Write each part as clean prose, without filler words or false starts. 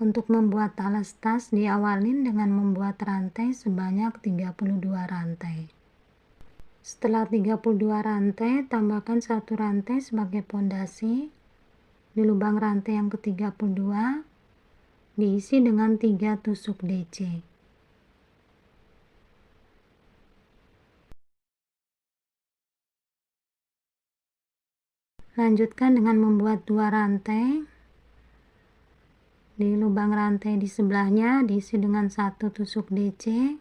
Untuk membuat talas tas diawalin dengan membuat rantai sebanyak 32 rantai. Setelah 32 rantai, tambahkan 1 rantai sebagai pondasi. Di lubang rantai yang ke-32 diisi dengan 3 tusuk DC. Lanjutkan dengan membuat 2 rantai. Di lubang rantai di sebelahnya diisi dengan 1 tusuk DC.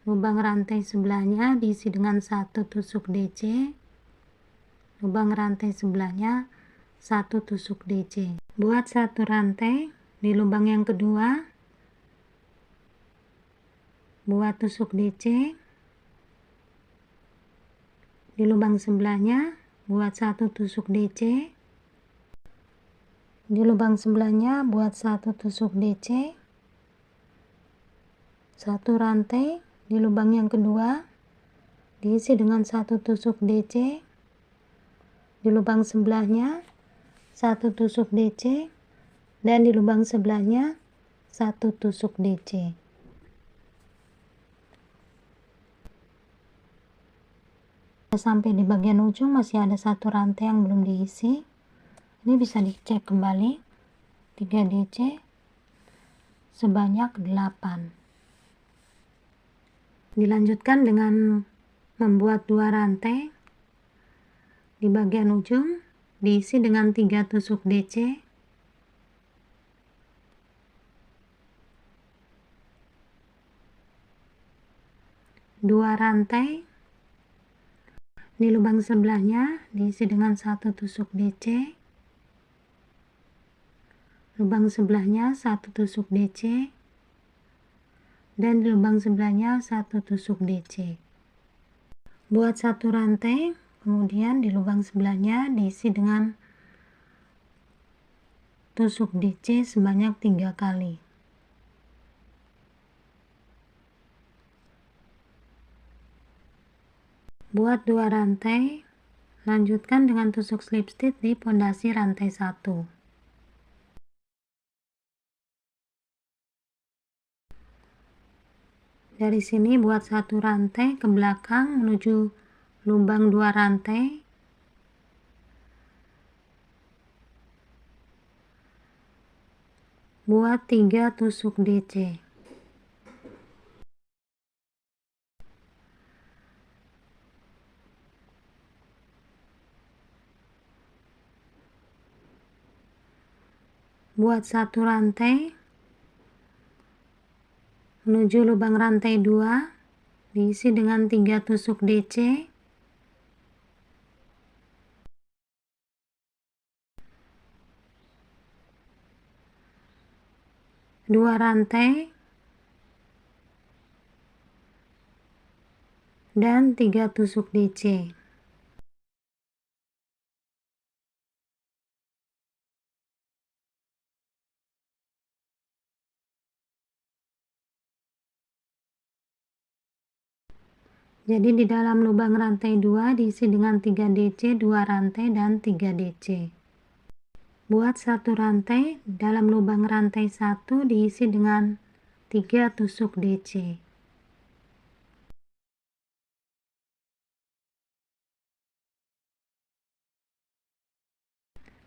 Lubang rantai sebelahnya diisi dengan 1 tusuk DC. Lubang rantai sebelahnya 1 tusuk DC. Buat 1 rantai di lubang yang kedua. Buat tusuk DC. Di lubang sebelahnya buat 1 tusuk DC. Di lubang sebelahnya buat 1 tusuk DC. 1 rantai di lubang yang kedua diisi dengan 1 tusuk DC. Di lubang sebelahnya 1 tusuk DC dan di lubang sebelahnya 1 tusuk DC. Sampai di bagian ujung masih ada 1 rantai yang belum diisi. Ini bisa dicek kembali. 3 DC sebanyak 8. Dilanjutkan dengan membuat 2 rantai. Di bagian ujung diisi dengan 3 tusuk DC. 2 rantai. Di lubang sebelahnya diisi dengan 1 tusuk DC. Lubang sebelahnya 1 tusuk DC. Dan di lubang sebelahnya 1 tusuk DC. Buat 1 rantai, kemudian di lubang sebelahnya diisi dengan tusuk DC sebanyak 3 kali. Buat 2 rantai, lanjutkan dengan tusuk slip stitch di pondasi rantai 1. Dari sini buat 1 rantai ke belakang menuju lubang 2 rantai. Buat 3 tusuk DC. Buat 1 rantai menuju lubang rantai 2, diisi dengan 3 tusuk DC. 2 rantai dan 3 tusuk DC. Jadi di dalam lubang rantai 2 diisi dengan 3 DC, 2 rantai dan 3 DC. Buat 1 rantai, dalam lubang rantai 1 diisi dengan 3 tusuk DC.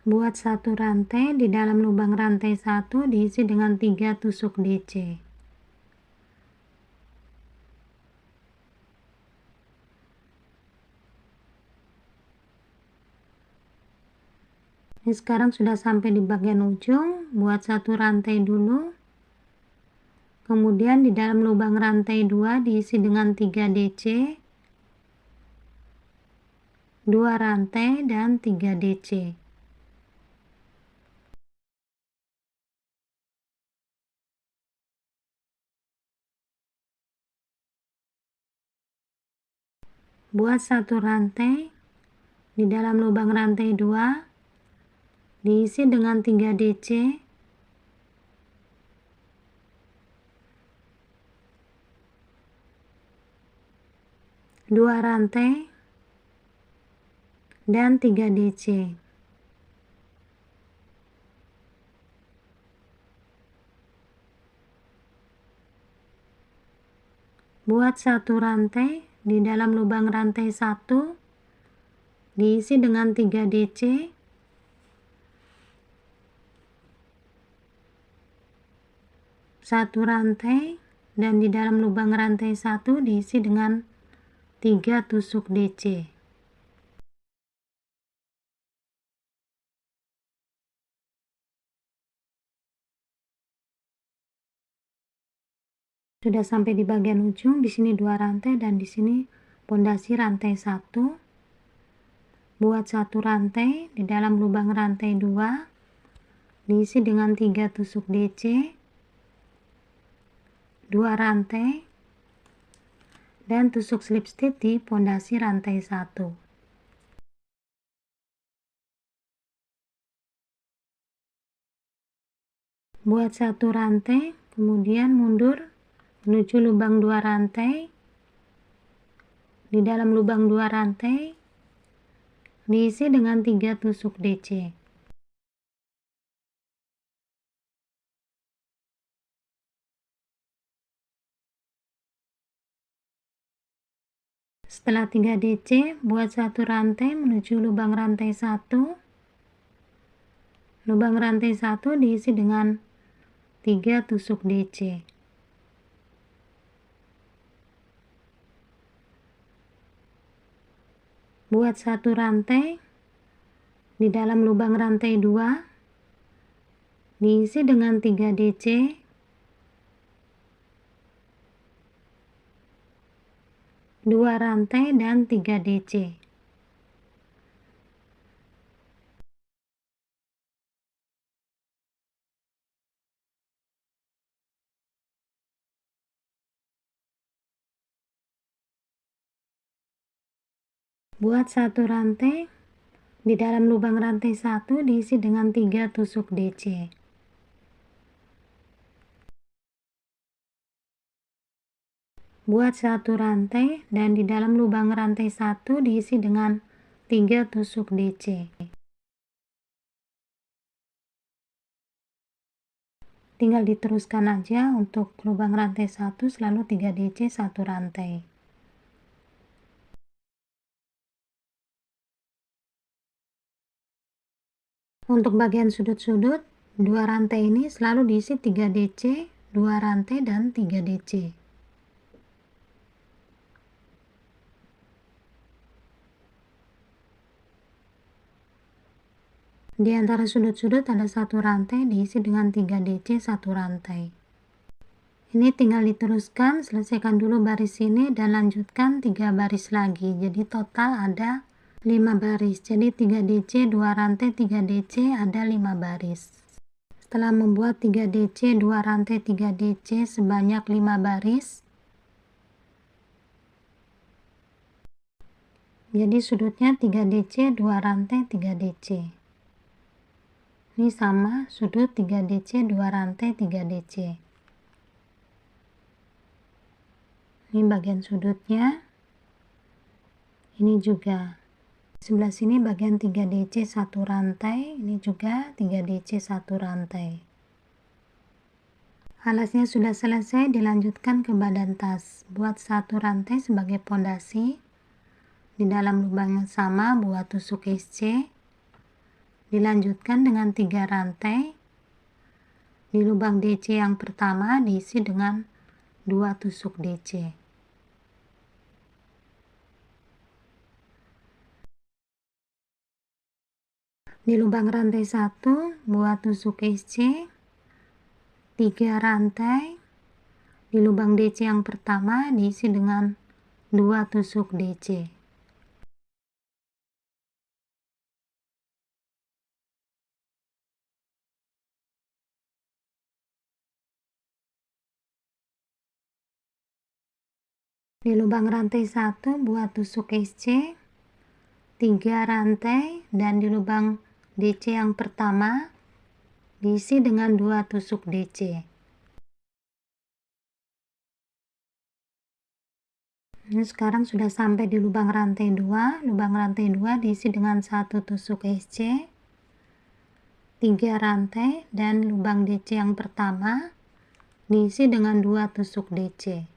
Buat 1 rantai, di dalam lubang rantai 1 diisi dengan 3 tusuk DC. Ini sekarang sudah sampai di bagian ujung, buat 1 rantai dulu. Kemudian di dalam lubang rantai 2 diisi dengan 3 DC, 2 rantai dan 3 DC. Buat 1 rantai, di dalam lubang rantai 2 diisi dengan 3 DC, 2 rantai dan 3 DC. Buat satu rantai, di dalam lubang rantai 1 diisi dengan 3 DC. Satu rantai, dan di dalam lubang rantai 1 diisi dengan 3 tusuk DC. Sudah sampai di bagian ujung, di sini 2 rantai dan di sini pondasi rantai 1. Buat satu rantai, di dalam lubang rantai 2 diisi dengan 3 tusuk DC, 2 rantai, dan tusuk slip stitch di pondasi rantai 1. Buat satu rantai, kemudian mundur menuju lubang 2 rantai. Di dalam lubang 2 rantai diisi dengan 3 tusuk DC. Setelah 3 DC, buat satu rantai menuju lubang rantai 1. Lubang rantai 1 diisi dengan 3 tusuk DC. Buat satu rantai, di dalam lubang rantai 2 diisi dengan 3 DC, 2 rantai, dan 3 DC. Buat satu rantai, di dalam lubang rantai 1 diisi dengan 3 tusuk DC. Buat satu rantai, dan di dalam lubang rantai 1 diisi dengan 3 tusuk DC. Tinggal diteruskan aja untuk lubang rantai 1 selalu 3 DC satu rantai. Untuk bagian sudut-sudut, 2 rantai ini selalu diisi 3 DC, 2 rantai, dan 3 DC. Di antara sudut-sudut ada satu rantai diisi dengan 3 DC satu rantai. Ini tinggal diteruskan, selesaikan dulu baris ini dan lanjutkan 3 baris lagi. Jadi total ada 5 baris. Jadi 3 DC, 2 rantai, 3 DC, ada 5 baris. Setelah membuat 3 DC, 2 rantai, 3 DC sebanyak 5 baris, jadi sudutnya 3 DC, 2 rantai, 3 DC. Ini sama, sudut 3 DC, 2 rantai, 3 DC. Ini bagian sudutnya. Ini juga. Sebelah sini bagian 3 DC 1 rantai, ini juga 3 DC 1 rantai. Alasnya sudah selesai, dilanjutkan ke badan tas. Buat satu rantai sebagai pondasi. Di dalam lubang yang sama buat tusuk SC. Dilanjutkan dengan 3 rantai. Di lubang DC yang pertama diisi dengan 2 tusuk DC. Di lubang rantai 1 buat tusuk SC, 3 rantai. Di lubang DC yang pertama diisi dengan 2 tusuk DC. Di lubang rantai 1 buat tusuk SC, 3 rantai, dan di lubang DC yang pertama diisi dengan 2 tusuk DC. Ini sekarang sudah sampai di lubang rantai 2. Lubang rantai 2 diisi dengan 1 tusuk SC, 3 rantai, dan lubang DC yang pertama diisi dengan 2 tusuk DC.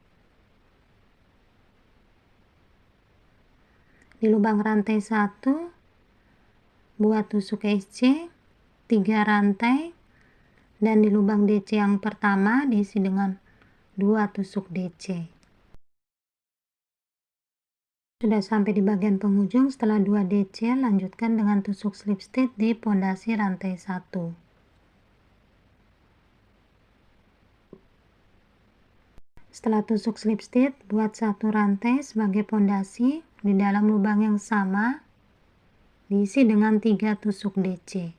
Di lubang rantai 1 buat tusuk SC 3 rantai, dan di lubang DC yang pertama diisi dengan 2 tusuk DC. Sudah sampai di bagian penghujung. Setelah 2 DC, lanjutkan dengan tusuk slip stitch di pondasi rantai 1. Setelah tusuk slip stitch, buat 1 rantai sebagai pondasi di dalam lubang yang sama, diisi dengan 3 tusuk DC.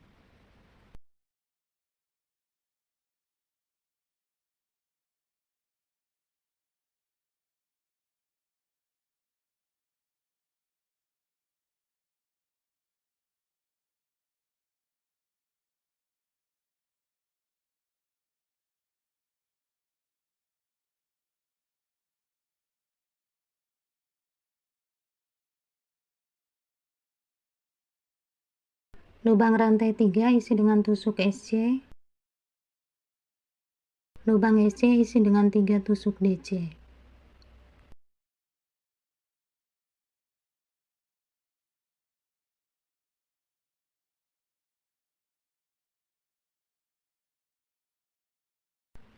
Lubang rantai 3 isi dengan tusuk SC. Lubang SC isi dengan 3 tusuk DC.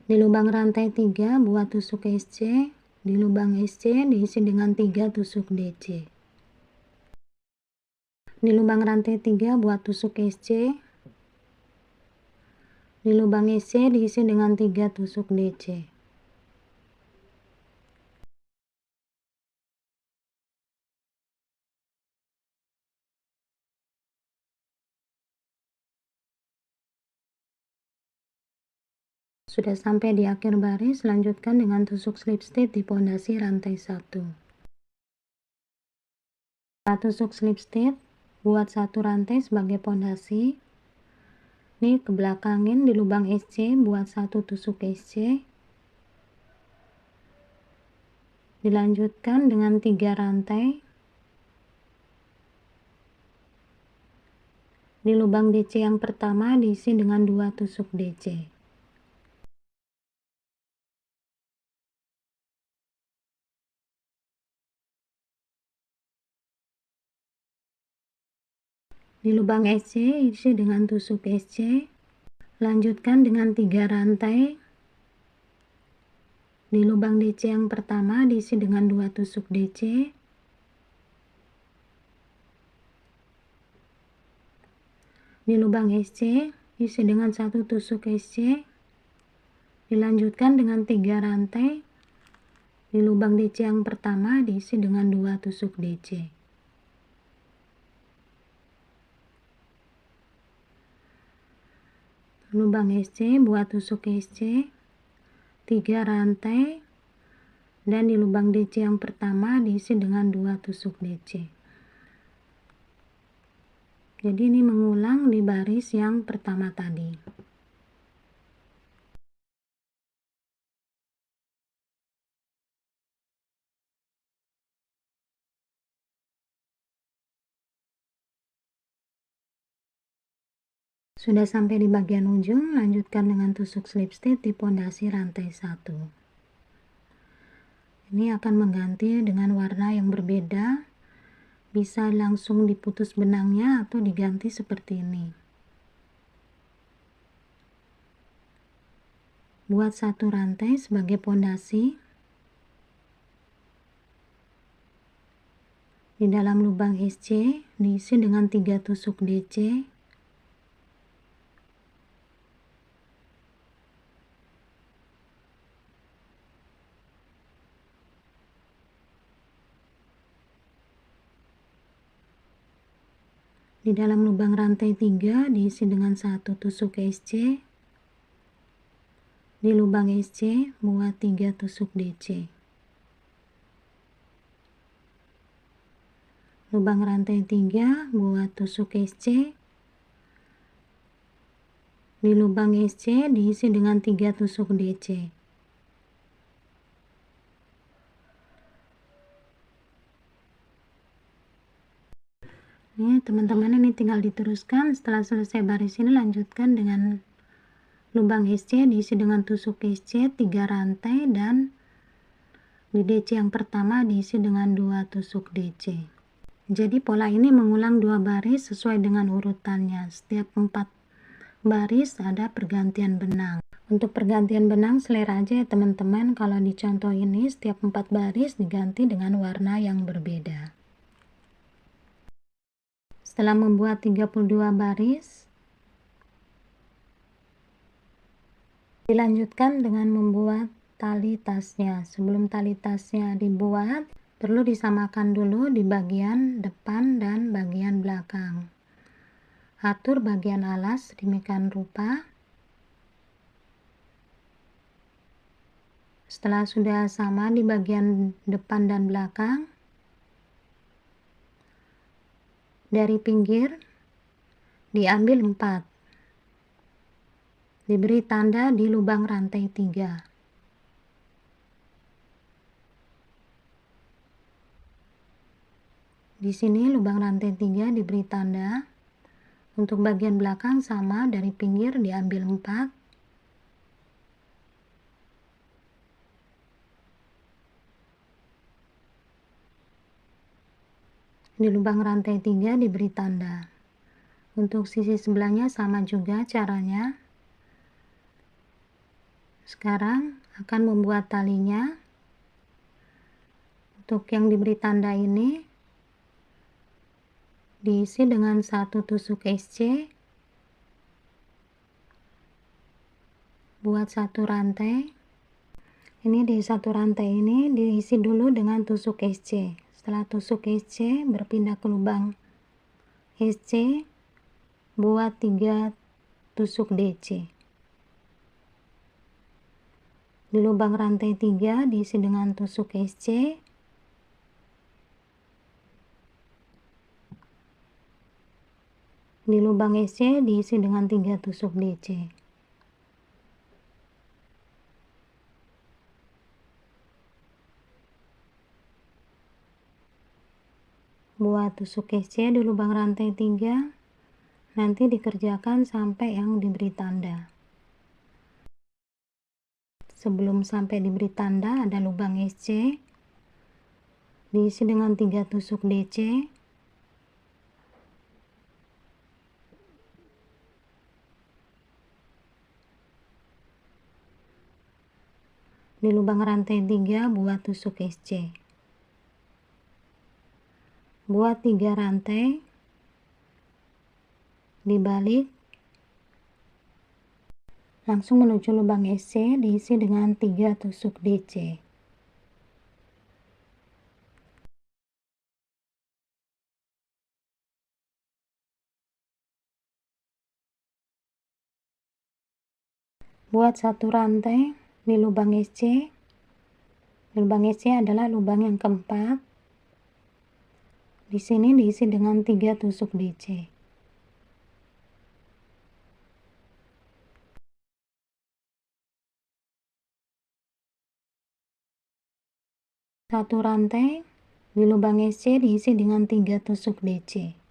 Di lubang rantai 3 buat tusuk SC. Di lubang SC diisi dengan 3 tusuk DC. Di lubang rantai 3 buat tusuk SC. Di lubang SC diisi dengan 3 tusuk DC. Sudah sampai di akhir baris, lanjutkan dengan tusuk slip stitch di pondasi rantai 1. Setelah tusuk slip stitch, buat 1 rantai sebagai pondasi. Ini ke belakangin di lubang SC, buat 1 tusuk SC. Dilanjutkan dengan 3 rantai. Di lubang DC yang pertama diisi dengan 2 tusuk DC. Di lubang SC isi dengan tusuk SC. Lanjutkan dengan 3 rantai. Di lubang DC yang pertama diisi dengan 2 tusuk DC. Di lubang SC isi dengan 1 tusuk SC. Dilanjutkan dengan 3 rantai. Di lubang DC yang pertama diisi dengan 2 tusuk DC. Lubang SC buat tusuk SC 3 rantai, dan di lubang DC yang pertama diisi dengan 2 tusuk DC. Jadi ini mengulang di baris yang pertama tadi. Sudah sampai di bagian ujung, lanjutkan dengan tusuk slip stitch di pondasi rantai 1. Ini akan mengganti dengan warna yang berbeda. Bisa langsung diputus benangnya atau diganti seperti ini. Buat 1 rantai sebagai pondasi. Di dalam lubang SC diisi dengan 3 tusuk DC. Di dalam lubang rantai 3 diisi dengan 1 tusuk SC. Di lubang SC buat 3 tusuk DC. Lubang rantai 3 buat tusuk SC. Di lubang SC diisi dengan 3 tusuk DC. Ini teman-teman, ini tinggal diteruskan. Setelah selesai baris ini, lanjutkan dengan lubang SC diisi dengan tusuk SC 3 rantai, dan di DC yang pertama diisi dengan 2 tusuk DC. Jadi pola ini mengulang 2 baris sesuai dengan urutannya. Setiap 4 baris ada pergantian benang. Untuk pergantian benang selera aja ya teman-teman. Kalau di contoh ini setiap 4 baris diganti dengan warna yang berbeda. Setelah membuat 32 baris, dilanjutkan dengan membuat tali tasnya. Sebelum tali tasnya dibuat, perlu disamakan dulu di bagian depan dan bagian belakang. Atur bagian alas sedemikian rupa. Setelah sudah sama di bagian depan dan belakang, dari pinggir diambil 4. Diberi tanda di lubang rantai 3. Di sini lubang rantai 3 diberi tanda. Untuk bagian belakang sama, dari pinggir diambil 4. Di lubang rantai 3 diberi tanda. Untuk sisi sebelahnya sama juga caranya. Sekarang akan membuat talinya. Untuk yang diberi tanda ini diisi dengan 1 tusuk SC. Buat 1 rantai. Ini di 1 rantai ini diisi dulu dengan tusuk SC. Setelah tusuk SC berpindah ke lubang SC, buat 3 tusuk DC. Di lubang rantai 3 diisi dengan tusuk SC. Di lubang SC diisi dengan 3 tusuk DC. Buat tusuk SC di lubang rantai 3, nanti dikerjakan sampai yang diberi tanda. Sebelum sampai diberi tanda ada lubang SC, diisi dengan 3 tusuk DC. Di lubang rantai 3 buat tusuk SC. Buat 3 rantai, dibalik, langsung menuju lubang SC, diisi dengan 3 tusuk DC. Buat 1 rantai di lubang SC. Lubang SC adalah lubang yang keempat. Di sini diisi dengan 3 tusuk DC. Satu rantai di lubang SC diisi dengan 3 tusuk DC.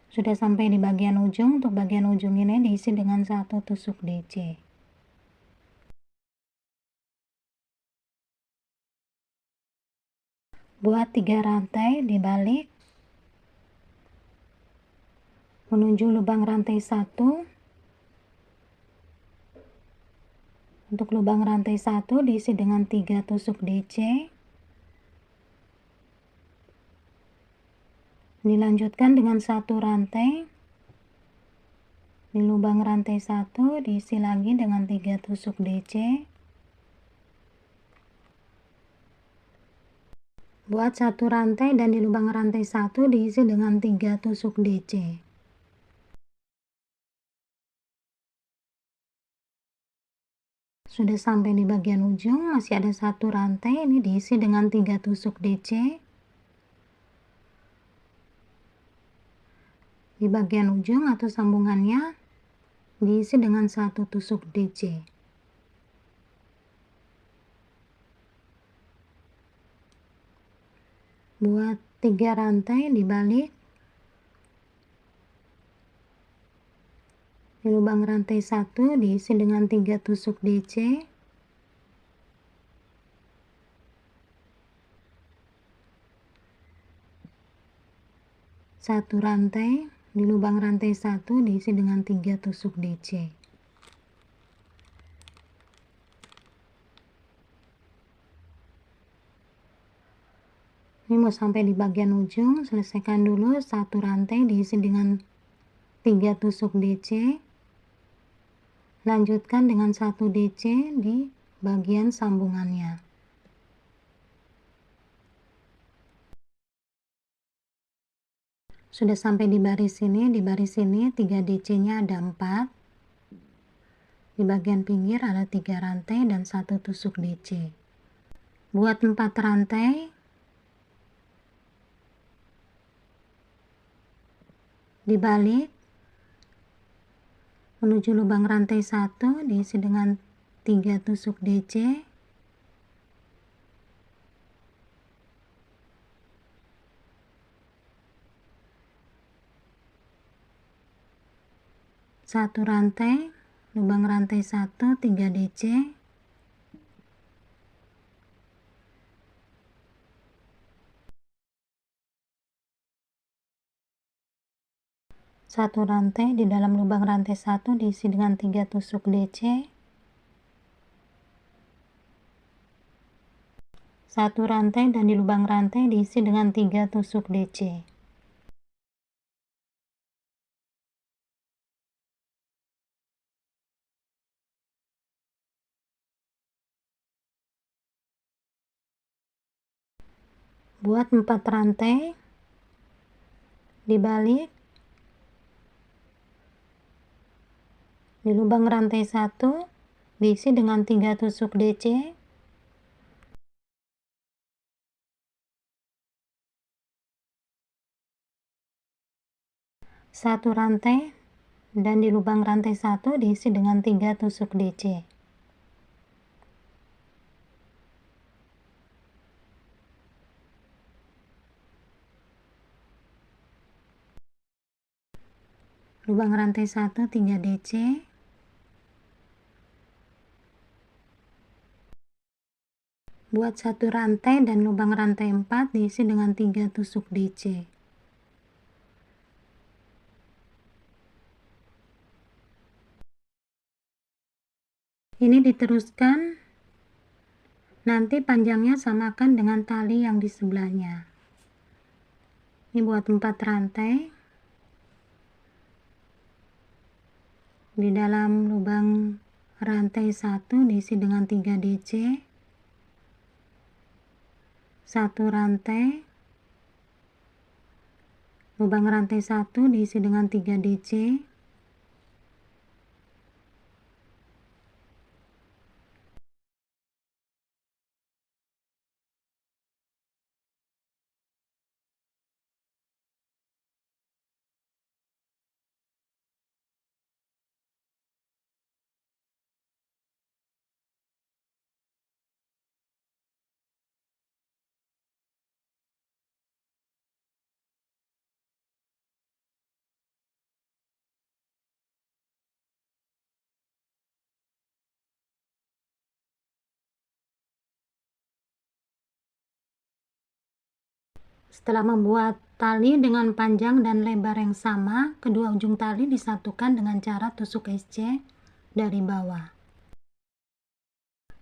Sudah sampai di bagian ujung. Untuk bagian ujung ini diisi dengan 1 tusuk DC. Buat 3 rantai dibalik menuju lubang rantai 1. Untuk lubang rantai 1 diisi dengan 3 tusuk DC. Dilanjutkan dengan 1 rantai. Di lubang rantai 1 diisi lagi dengan 3 tusuk DC. Buat 1 rantai dan di lubang rantai 1 diisi dengan 3 tusuk DC. Sudah sampai di bagian ujung, masih ada 1 rantai, ini diisi dengan 3 tusuk DC. Di bagian ujung atau sambungannya diisi dengan 1 tusuk DC. buat 3 rantai dibalik di lubang rantai 1 diisi dengan 3 tusuk DC, 1 rantai di lubang rantai 1 diisi dengan 3 tusuk DC. Ini mau sampai di bagian ujung, selesaikan dulu 1 rantai diisi dengan 3 tusuk DC. Lanjutkan dengan 1 DC di bagian sambungannya. Sudah sampai di baris ini 3 DC-nya ada 4. Di bagian pinggir ada 3 rantai dan 1 tusuk DC. Buat 4 rantai, dibalik menuju lubang rantai 1 diisi dengan 3 tusuk DC, 1 rantai, lubang rantai 1, 3 DC, 1 rantai di dalam lubang rantai 1 diisi dengan 3 tusuk DC, 1 rantai dan di lubang rantai diisi dengan 3 tusuk DC. Buat 4 rantai, dibalik di lubang rantai 1 diisi dengan 3 tusuk DC, 1 rantai dan di lubang rantai 1 diisi dengan 3 tusuk DC. Lubang rantai 1, 3 DC, buat 1 rantai dan lubang rantai 4 diisi dengan 3 tusuk DC. Ini diteruskan, nanti panjangnya samakan dengan tali yang di sebelahnya. Ini buat 4 rantai. Di dalam lubang rantai 1 diisi dengan 3 DC, 1 rantai, lubang rantai 1 diisi dengan 3 DC, Setelah membuat tali dengan panjang dan lebar yang sama, kedua ujung tali disatukan dengan cara tusuk SC dari bawah.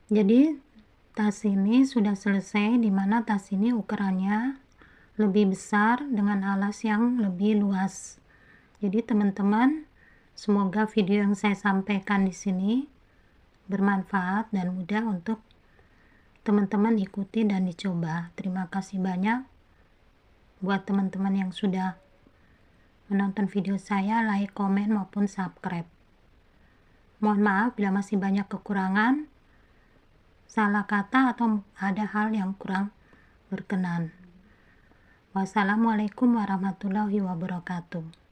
Jadi tas ini sudah selesai, dimana tas ini ukurannya lebih besar dengan alas yang lebih luas. Jadi teman-teman, semoga video yang saya sampaikan di sini bermanfaat dan mudah untuk teman-teman ikuti dan dicoba. Terima kasih banyak buat teman-teman yang sudah menonton video saya, like, komen, maupun subscribe. Mohon maaf bila masih banyak kekurangan, salah kata, atau ada hal yang kurang berkenan. Wassalamualaikum warahmatullahi wabarakatuh.